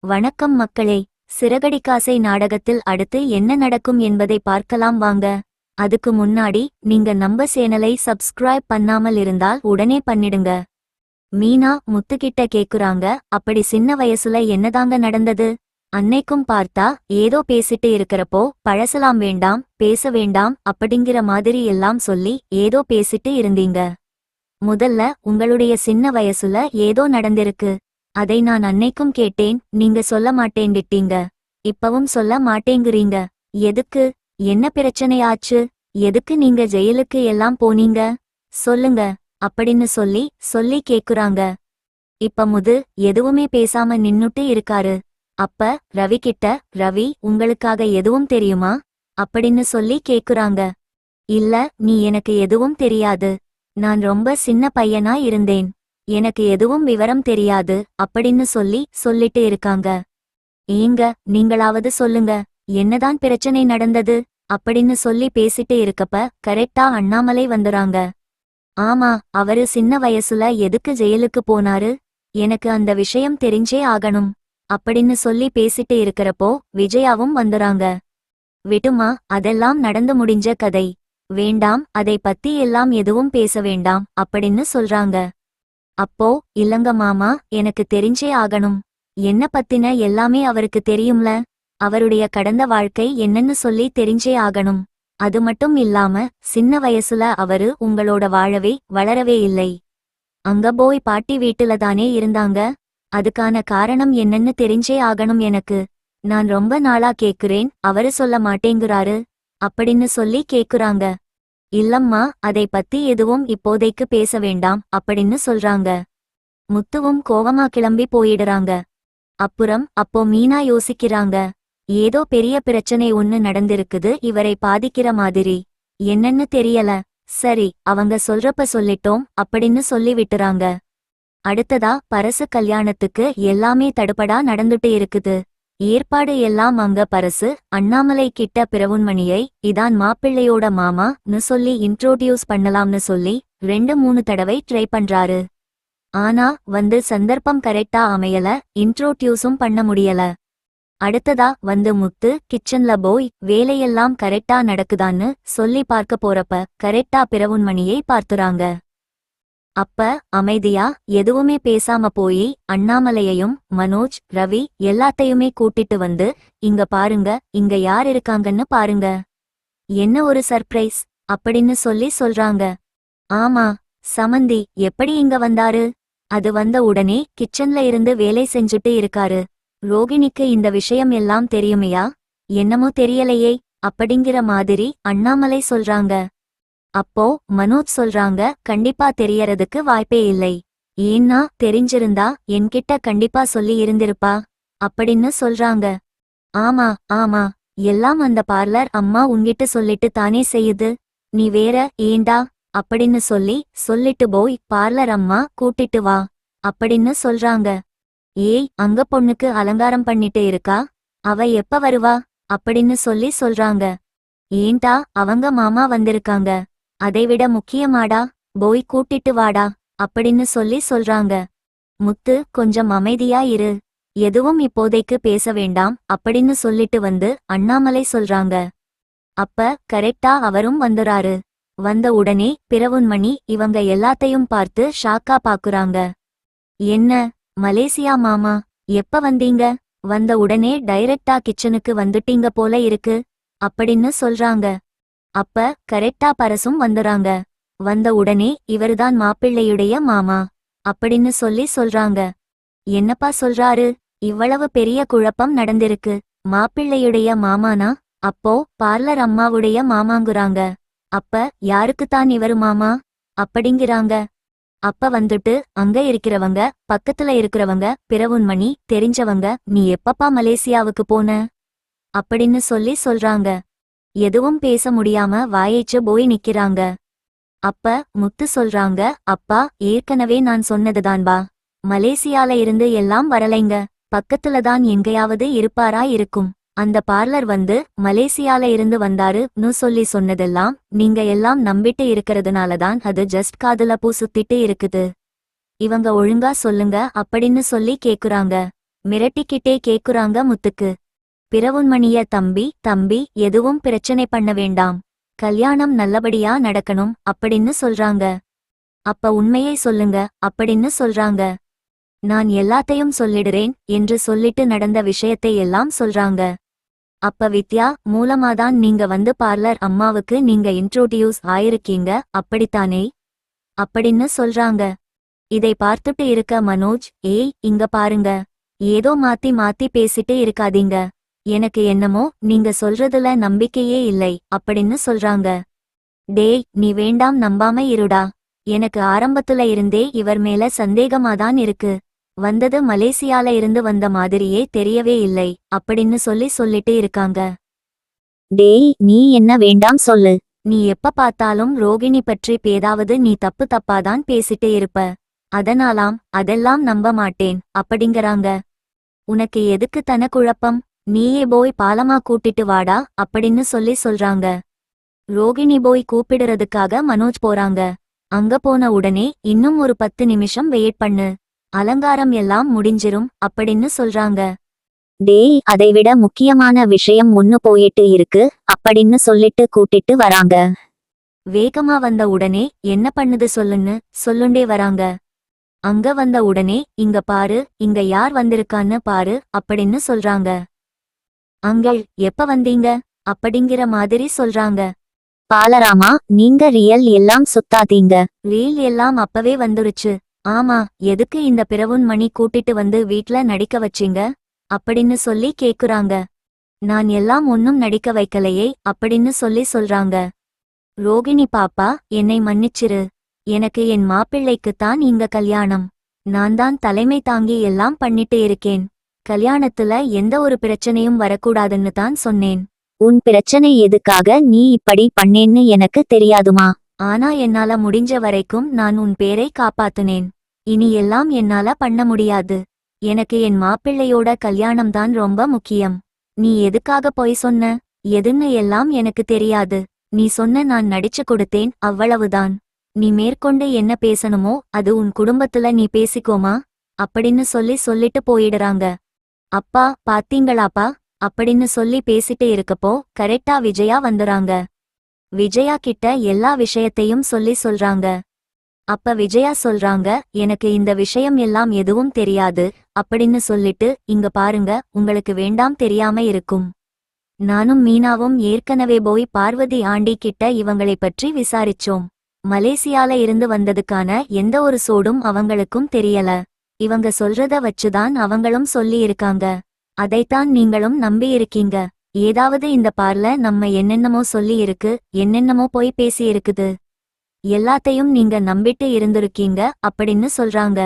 வணக்கம் மக்களே. சிறகடிக்காசை நாடகத்தில் அடுத்து என்ன நடக்கும் என்பதை பார்க்கலாம் வாங்க. அதுக்கு முன்னாடி நீங்க நம்ம சேனலை சப்ஸ்கிரைப் பண்ணாமல் இருந்தால் உடனே பண்ணிடுங்க. மீனா முத்துக்கிட்ட கேக்குறாங்க, அப்படி சின்ன வயசுல என்னதாங்க நடந்தது? அன்னைக்கும் பார்த்தா ஏதோ பேசிட்டு இருக்கிறப்போ பழசலாம் வேண்டாம், பேச வேண்டாம் அப்படிங்கிற மாதிரி எல்லாம் சொல்லி ஏதோ பேசிட்டு இருந்தீங்க. முதல்ல உங்களுடைய சின்ன வயசுல ஏதோ நடந்திருக்கு. அதை நான் அன்னைக்கும் கேட்டேன், நீங்க சொல்ல மாட்டேன்டிட்டீங்க. இப்பவும் சொல்ல மாட்டேங்குறீங்க. எதுக்கு? என்ன பிரச்சனையாச்சு? எதுக்கு நீங்க ஜெயிலுக்கு எல்லாம் போனீங்க? சொல்லுங்க அப்படின்னு சொல்லி கேக்குறாங்க. இப்ப எதுவுமே பேசாம நின்னுட்டு இருக்காரு. அப்ப ரவி கிட்ட, ரவி உங்களுக்காக எதுவும் தெரியுமா அப்படின்னு சொல்லி கேக்குறாங்க. இல்ல, நீ எனக்கு எதுவும் தெரியாது. நான் ரொம்ப சின்ன பையனா இருந்தேன். எனக்கு எதுவும் விவரம் தெரியாது அப்படின்னு சொல்லிட்டு இருக்காங்க. ஏங்க, நீங்களாவது சொல்லுங்க, என்னதான் பிரச்சனை நடந்தது அப்படின்னு சொல்லி பேசிட்டு இருக்கப்ப கரெக்டா அண்ணாமலை வந்துறாங்க. ஆமா, அவரு சின்ன வயசுல எதுக்கு ஜெயிலுக்கு போனாரு? எனக்கு அந்த விஷயம் தெரிஞ்சே ஆகணும் அப்படின்னு சொல்லி பேசிட்டு இருக்கிறப்போ விஜயாவும் வந்துறாங்க. விடுமா, அதெல்லாம் நடந்து முடிஞ்ச கதை. வேண்டாம், அதை பத்தி எல்லாம் எதுவும் பேச வேண்டாம் அப்படின்னு சொல்றாங்க. அப்போ இல்லங்க மாமா, எனக்கு தெரிஞ்சே ஆகணும். என்ன பத்தின எல்லாமே அவருக்கு தெரியும்ல. அவருடைய கடந்த வாழ்க்கை என்னன்னு சொல்லி தெரிஞ்சே ஆகணும். அது மட்டும் இல்லாம சின்ன வயசுல அவரு உங்களோட வளரவே இல்லை. அங்க போய் பாட்டி வீட்டுல தானே இருந்தாங்க. அதுக்கான காரணம் என்னன்னு தெரிஞ்சே ஆகணும் எனக்கு. நான் ரொம்ப நாளா கேக்குறேன், அவரு சொல்ல மாட்டேங்குறாரு அப்படின்னு சொல்லி கேக்குறாங்க. இல்லம்மா, அதை பத்தி எதுவும் இப்போதைக்கு பேச வேண்டாம் அப்படின்னு சொல்றாங்க. முத்துவும் கோவமா கிளம்பி போயிடுறாங்க. அப்போ மீனா யோசிக்கிறாங்க, ஏதோ பெரிய பிரச்சனை ஒன்னு நடந்திருக்குது இவரை பாதிக்கிற மாதிரி. என்னன்னு தெரியல. சரி, அவங்க சொல்றப்ப சொல்லிட்டோம் அப்படின்னு சொல்லி விட்டுறாங்க. அடுத்ததா பரசு கல்யாணத்துக்கு எல்லாமே தடுபடா நடந்துட்டு இருக்குது. ஏற்பாடு எல்லாம் அங்க பரசு அண்ணாமலை கிட்ட பிரவுன்மணியை இதான் மாப்பிள்ளையோட மாமான்னு சொல்லி இன்ட்ரோடியூஸ் பண்ணலாம்னு சொல்லி 2-3 தடவை ட்ரை பண்றாரு. ஆனா சந்தர்ப்பம் கரெக்டா அமையல, இன்ட்ரோடியூஸும் பண்ண முடியல. அடுத்ததா முத்து கிச்சன்ல போய் வேலையெல்லாம் கரெக்டா நடக்குதான்னு சொல்லி பார்க்க போறப்ப கரெக்டா பிரவுன்மணியை பார்த்துறாங்க. அப்ப அமைதியா எதுவுமே பேசாம போய் அண்ணாமலையையும் மனோஜ், ரவி எல்லாத்தையுமே கூட்டிட்டு இங்க பாருங்க, இங்க யார் இருக்காங்கன்னு பாருங்க. என்ன ஒரு சர்ப்ரைஸ் அப்படின்னு சொல்றாங்க. ஆமா, சமந்தி எப்படி இங்க வந்தாரு? அது வந்த உடனே கிச்சன்ல இருந்து வேலை செஞ்சுட்டு இருக்காரு. ரோகிணிக்கு இந்த விஷயம் எல்லாம் தெரியுமையா? என்னமோ தெரியலையே அப்படிங்கிற மாதிரி அண்ணாமலை சொல்றாங்க. அப்போ மனோஜ் சொல்றாங்க, கண்டிப்பா தெரியறதுக்கு வாய்ப்பே இல்லை. ஏன்னா தெரிஞ்சிருந்தா என்கிட்ட கண்டிப்பா சொல்லி இருந்திருப்பா அப்படின்னு சொல்றாங்க. ஆமா ஆமா, எல்லாம் அந்த பார்லர் அம்மா உன்கிட்ட சொல்லிட்டு தானே செய்யுது. நீ வேற ஏண்டா அப்படின்னு சொல்லிட்டு போய் பார்லர் அம்மா கூட்டிட்டு வா அப்படின்னு சொல்றாங்க. ஏய், அங்க பொண்ணுக்கு அலங்காரம் பண்ணிட்டு இருக்கா, அவ எப்ப வருவா அப்படின்னு சொல்றாங்க. ஏண்டா, அவங்க மாமா வந்திருக்காங்க, அதைவிட முக்கியமாடா, போய் கூட்டிட்டு வாடா அப்படின்னு சொல்றாங்க. முத்து, கொஞ்சம் அமைதியா இரு, எதுவும் இப்போதைக்கு பேச வேண்டாம் அப்படின்னு சொல்லிட்டு அண்ணாமலை சொல்றாங்க. அப்ப கரெக்டா அவரும் வந்துறாரு. வந்த உடனே பிரவுன்மணி இவங்க எல்லாத்தையும் பார்த்து ஷாக்கா பாக்குறாங்க. என்ன, மலேசியா மாமா, எப்ப வந்தீங்க? வந்த உடனே டைரக்டா கிச்சனுக்கு வந்துட்டீங்க போல இருக்கு அப்படின்னு சொல்றாங்க. அப்ப கரெக்டா பரசும் வந்துறாங்க. வந்த உடனே இவருதான் மாப்பிள்ளையுடைய மாமா அப்படின்னு சொல்றாங்க. என்னப்பா சொல்றாரு? இவ்வளவு பெரிய குழப்பம் நடந்திருக்கு. மாப்பிள்ளையுடைய மாமானா? அப்போ பார்லர் அம்மாவுடைய மாமாங்குறாங்க. அப்ப யாருக்குத்தான் இவரு மாமா அப்படிங்கிறாங்க. அப்ப அங்க இருக்கிறவங்க, பக்கத்துல இருக்கிறவங்க, பிரவுன்மணி தெரிஞ்சவங்க, நீ எப்பப்பா மலேசியாவுக்கு போன அப்படின்னு சொல்றாங்க. எதுவும் பேச முடியாம வாயேச்சு போய் நிக்கிறாங்க. அப்ப முத்து சொல்றாங்க, அப்பா, ஏற்கனவே நான் சொன்னதுதான்பா, மலேசியால இருந்து எல்லாம் வரலைங்க, பக்கத்துலதான் எங்கேயாவது இருப்பாரா இருக்கும். அந்த பார்லர் மலேசியால இருந்து வந்தாருன்னு சொன்னதெல்லாம் நீங்க எல்லாம் நம்பிட்டு இருக்கிறதுனாலதான் அது ஜஸ்ட் காதுல பூ சுத்திட்டு இருக்குது. இவங்க ஒழுங்கா சொல்லுங்க அப்படின்னு கேக்குறாங்க. மிரட்டிக்கிட்டே கேக்குறாங்க முத்துக்கு. பிறவுன்மணிய தம்பி எதுவும் பிரச்சனை பண்ண வேண்டாம், கல்யாணம் நல்லபடியா நடக்கணும் அப்படின்னு சொல்றாங்க. அப்ப உண்மையை சொல்லுங்க அப்படின்னு சொல்றாங்க. நான் எல்லாத்தையும் சொல்லிடுறேன் என்று சொல்லிட்டு நடந்த விஷயத்தை எல்லாம் சொல்றாங்க. அப்ப வித்யா மூலமாதான் நீங்க வந்து பார்லர் அம்மாவுக்கு நீங்க இன்ட்ரோடியூஸ் ஆயிருக்கீங்க அப்படித்தானே அப்படின்னு சொல்றாங்க. இதை பார்த்துட்டு இருக்க மனோஜ், ஏய் இங்க பாருங்க, ஏதோ மாத்தி மாத்தி பேசிட்டு இருக்காதீங்க, எனக்கு என்னமோ நீங்க சொல்றதுல நம்பிக்கையே இல்லை அப்படின்னு சொல்றாங்க. டேய் நீ வேண்டாம் நம்பாம இருடா, எனக்கு ஆரம்பத்துல இருந்தே இவர் மேல சந்தேகமாதான் இருக்கு, வந்தது மலேசியால இருந்து வந்த மாதிரியே தெரியவே இல்லை அப்படின்னு சொல்லிட்டு இருக்காங்க. டேய் நீ என்ன வேண்டாம் சொல்லு, நீ எப்ப பார்த்தாலும் ரோகிணி பற்றி ஏதாவது நீ தப்பாதான் பேசிட்டே இருப்ப, அதெல்லாம் நம்ப மாட்டேன் அப்படிங்கறாங்க. உனக்கு எதுக்கு தன குழப்பம், நீயே போய் பாலமா கூட்டிட்டு வாடா அப்படின்னு சொல்றாங்க. ரோகிணி போய் கூப்பிடுறதுக்காக மனோஜ் போறாங்க. அங்க போன உடனே இன்னும் ஒரு 10 நிமிஷம் வெயிட் பண்ணு, அலங்காரம் எல்லாம் முடிஞ்சிரும் அப்படின்னு சொல்றாங்க. டேய் அதைவிட முக்கியமான விஷயம் ஒன்னு போயிட்டு இருக்கு அப்படின்னு சொல்லிட்டு கூட்டிட்டு வராங்க. வேகமா வந்த உடனே என்ன பண்ணுது சொல்லுண்டே வராங்க. அங்க வந்த உடனே இங்க பாரு, இங்க யார் வந்திருக்கான்னு பாரு அப்படின்னு சொல்றாங்க. அங்கள் எப்ப வந்தீங்க அப்படிங்கிற மாதிரி சொல்றாங்க. பாலராமா நீங்க ரியல் எல்லாம் சுத்தாதீங்க, ரீல் எல்லாம் அப்பவே வந்துருச்சு. ஆமா, எதுக்கு இந்த பிறவுன்மணி கூட்டிட்டு வந்து வீட்ல நடிக்க வச்சீங்க அப்படின்னு கேக்குறாங்க. நான் எல்லாம் ஒன்னும் நடிக்க வைக்கலையே அப்படின்னு சொல்றாங்க. ரோகிணி பாப்பா என்னை மன்னிச்சிரு, எனக்கு என் மாப்பிள்ளைக்குத்தான் இங்க கல்யாணம், நான் தான் தலைமை தாங்கி எல்லாம் பண்ணிட்டு இருக்கேன், கல்யாணத்துல எந்த ஒரு பிரச்சனையும் வரக்கூடாதுன்னு தான் சொன்னேன். உன் பிரச்சனை எதுக்காக நீ இப்படி பண்ணேன்னு எனக்கு தெரியாதுமா, ஆனா என்னால முடிஞ்ச வரைக்கும் நான் உன் பேரை காப்பாத்துனேன், இனி எல்லாம் என்னால பண்ண முடியாது, எனக்கு என் மாப்பிள்ளையோட கல்யாணம்தான் ரொம்ப முக்கியம், நீ எதுக்காக போய் சொன்ன எதுன்னு எல்லாம் எனக்கு தெரியாது, நீ சொன்ன நான் நடிச்சு கொடுத்தேன் அவ்வளவுதான், நீ மேற்கொண்டு என்ன பேசணுமோ அது உன் குடும்பத்துல நீ பேசிக்கோமா அப்படின்னு சொல்லிட்டு போயிடுறாங்க. அப்பா பாத்தீங்களாப்பா அப்படின்னு பேசிட்டு இருக்கப்போ கரெக்டா விஜயா வந்துறாங்க. விஜயா கிட்ட எல்லா விஷயத்தையும் சொல்றாங்க. அப்ப விஜயா சொல்றாங்க, எனக்கு இந்த விஷயம் எல்லாம் எதுவும் தெரியாது அப்படின்னு சொல்லிட்டு, இங்க பாருங்க உங்களுக்கு வேண்டாம் தெரியாம இருக்கும், நானும் மீனாவும் ஏற்கனவே போய் பார்வதி ஆண்டி கிட்ட இவங்களை பற்றி விசாரிச்சோம், மலேசியால இருந்து வந்ததுக்கான எந்த ஒரு சோடும் அவங்களுக்கும் தெரியல, இவங்க சொல்றத வச்சுதான் அவங்களும் இருக்காங்க, அதைத்தான் நீங்களும் நம்பி இருக்கீங்க, ஏதாவது இந்த பார்ல நம்ம என்னென்னமோ இருக்கு, என்னென்னமோ போய் பேசி இருக்குது, எல்லாத்தையும் நீங்க நம்பிட்டு இருந்திருக்கீங்க அப்படின்னு சொல்றாங்க.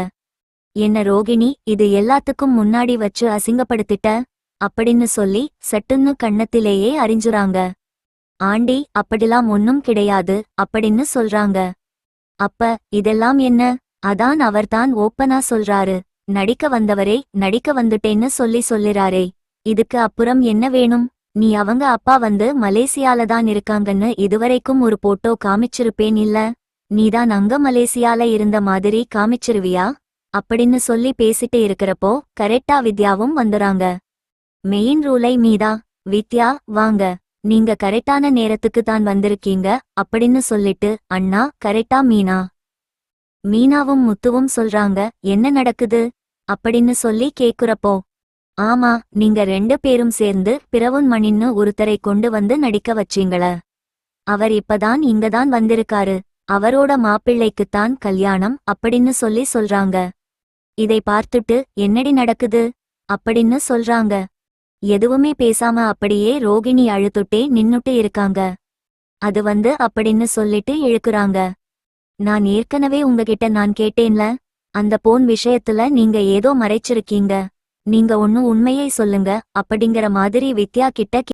என்ன ரோகிணி இது எல்லாத்துக்கும் முன்னாடி வச்சு அசிங்கப்படுத்திட்ட அப்படின்னு சட்டுன்னு கண்ணத்திலேயே அறிஞ்சுறாங்க. ஆண்டி அப்படிலாம் ஒன்னும் கிடையாது அப்படின்னு சொல்றாங்க. அப்ப இதெல்லாம் என்ன, அதான் அவர்தான் ஓப்பனா சொல்றாரு, நடிக்க வந்தவரே நடிக்க வந்துட்டேன்னு சொல்லிறாரே, இதுக்கு அப்புறம் என்ன வேணும், நீ அவங்க அப்பா வந்து மலேசியால தான் இருக்காங்கன்னு இதுவரைக்கும் ஒரு போட்டோ காமிச்சிருப்பேன் இல்ல, நீதான் அங்க மலேசியால இருந்த மாதிரி காமிச்சிருவியா அப்படின்னு பேசிட்டு இருக்கிறப்போ கரெக்டா வித்யாவும் வந்துறாங்க. மெயின் ரூலை மீதா, வித்யா வாங்க, நீங்க கரெக்டான நேரத்துக்கு தான் வந்திருக்கீங்க அப்படின்னு சொல்லிட்டு, அண்ணா கரெக்டா மீனாவும் முத்துவும் சொல்றாங்க. என்ன நடக்குது அப்படின்னு கேக்குறப்போ, ஆமா நீங்க 2 பேரும் சேர்ந்து பிறவுன்மணின்னு ஒருத்தரை கொண்டு வந்து நடிக்க வச்சீங்கள, அவர் இப்பதான் இங்கதான் வந்திருக்காரு, அவரோட மாப்பிள்ளைக்குத்தான் கல்யாணம் அப்படின்னு சொல்றாங்க. இதை பார்த்துட்டு என்னடி நடக்குது அப்படின்னு சொல்றாங்க. எதுவுமே பேசாம அப்படியே ரோகிணி அழுத்துட்டே நின்னுட்டு இருக்காங்க. அது வந்து அப்படின்னு சொல்லிட்டு இழுக்குறாங்க. நான் ஏற்கனவே உங்ககிட்ட நான் கேட்டேன்ல, அந்த போன் விஷயத்துல நீங்க ஏதோ மறைச்சிருக்கீங்க, நீங்க ஒன்னு உண்மையை சொல்லுங்க அப்படிங்கிற மாதிரி வித்யா கிட்ட